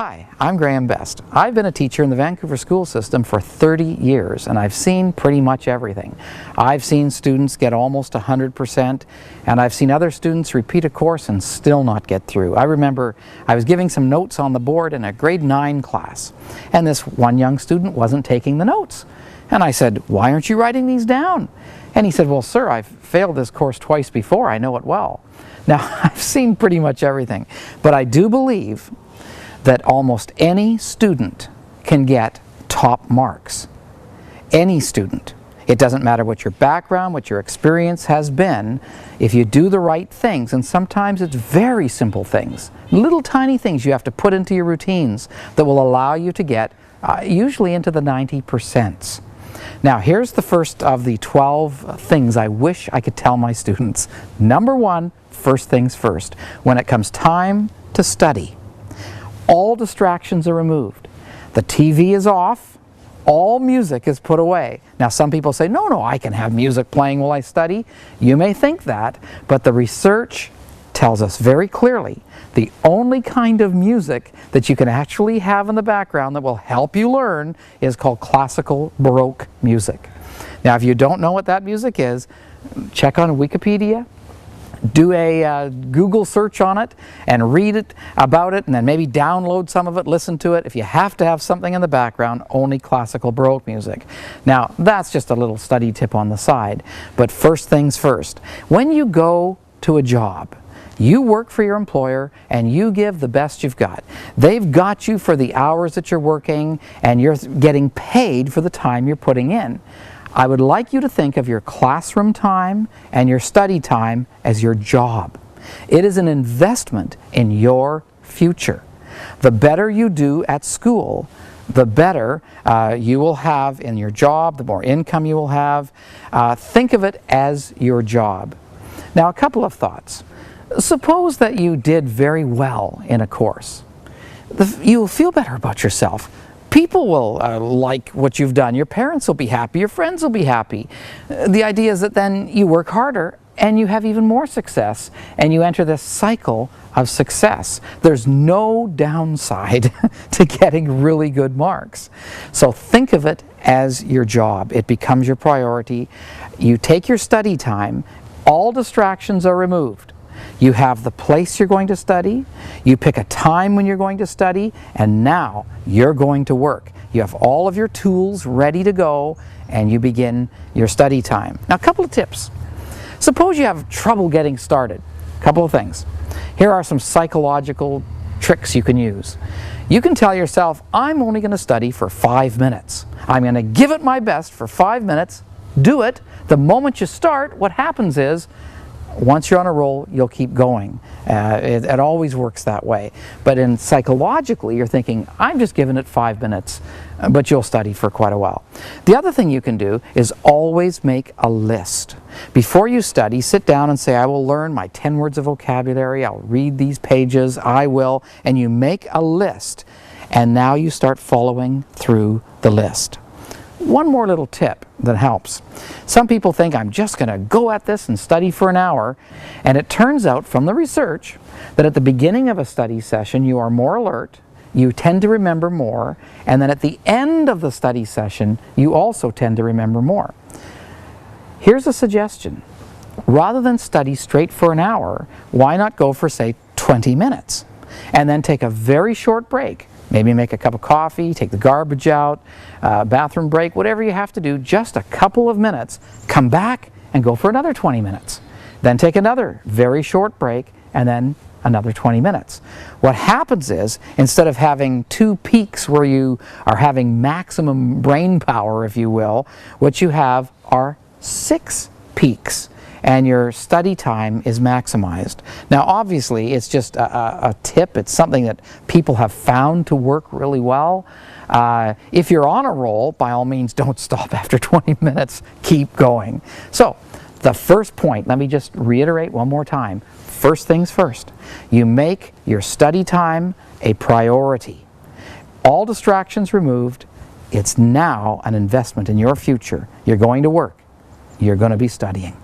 Hi, I'm Graham Best. I've been a teacher in the Vancouver school system for 30 years and I've seen pretty much everything. I've seen students get almost 100% and I've seen other students repeat a course and still not get through. I remember I was giving some notes on the board in a grade 9 class and this one young student wasn't taking the notes. And I said, "Why aren't you writing these down?" And he said, "Well, sir, I've failed this course twice before. I know it well." Now, I've seen pretty much everything, but I do believe that almost any student can get top marks. Any student. It doesn't matter what your background, what your experience has been. If you do the right things, and sometimes it's very simple things, little tiny things you have to put into your routines that will allow you to get usually into the 90%. Now here's the first of the 12 things I wish I could tell my students. Number one, first things first. When it comes time to study, all distractions are removed. The TV is off, all music is put away. Now some people say, no, I can have music playing while I study. You may think that, but the research tells us very clearly the only kind of music that you can actually have in the background that will help you learn is called classical Baroque music. Now if you don't know what that music is, check on Wikipedia. Do a Google search on it and read it about it and then maybe download some of it, listen to it. If you have to have something in the background, only classical Baroque music. Now that's just a little study tip on the side, but first things first. When you go to a job, you work for your employer and you give the best you've got. They've got you for the hours that you're working and you're getting paid for the time you're putting in. I would like you to think of your classroom time and your study time as your job. It is an investment in your future. The better you do at school, the better you will have in your job, the more income you will have. Think of it as your job. Now a couple of thoughts. Suppose that you did very well in a course. You'll feel better about yourself. People will like what you've done. Your parents will be happy. Your friends will be happy. The idea is that then you work harder and you have even more success and you enter this cycle of success. There's no downside to getting really good marks. So think of it as your job. It becomes your priority. You take your study time. All distractions are removed. You have the place you're going to study, you pick a time when you're going to study, and now you're going to work. You have all of your tools ready to go, and you begin your study time. Now a couple of tips. Suppose you have trouble getting started. A couple of things. Here are some psychological tricks you can use. You can tell yourself, I'm only going to study for 5 minutes. I'm going to give it my best for 5 minutes. Do it. The moment you start, what happens is, once you're on a roll, you'll keep going. It always works that way. But psychologically, you're thinking, I'm just giving it 5 minutes, but you'll study for quite a while. The other thing you can do is always make a list. Before you study, sit down and say, I will learn my 10 words of vocabulary, I'll read these pages, I will, and you make a list. And now you start following through the list. One more little tip that helps. Some people think I'm just going to go at this and study for an hour, and it turns out from the research that at the beginning of a study session you are more alert, you tend to remember more, and then at the end of the study session you also tend to remember more. Here's a suggestion. Rather than study straight for an hour, why not go for say 20 minutes and then take a very short break? Maybe make a cup of coffee, take the garbage out, bathroom break, whatever you have to do, just a couple of minutes, come back and go for another 20 minutes. Then take another very short break and then another 20 minutes. What happens is, instead of having 2 peaks where you are having maximum brain power, if you will, what you have are 6 peaks. And your study time is maximized. Now obviously it's just a tip, it's something that people have found to work really well. If you're on a roll, by all means don't stop after 20 minutes, keep going. So the first point, let me just reiterate one more time. First things first, you make your study time a priority. All distractions removed, it's now an investment in your future. You're going to work, you're going to be studying.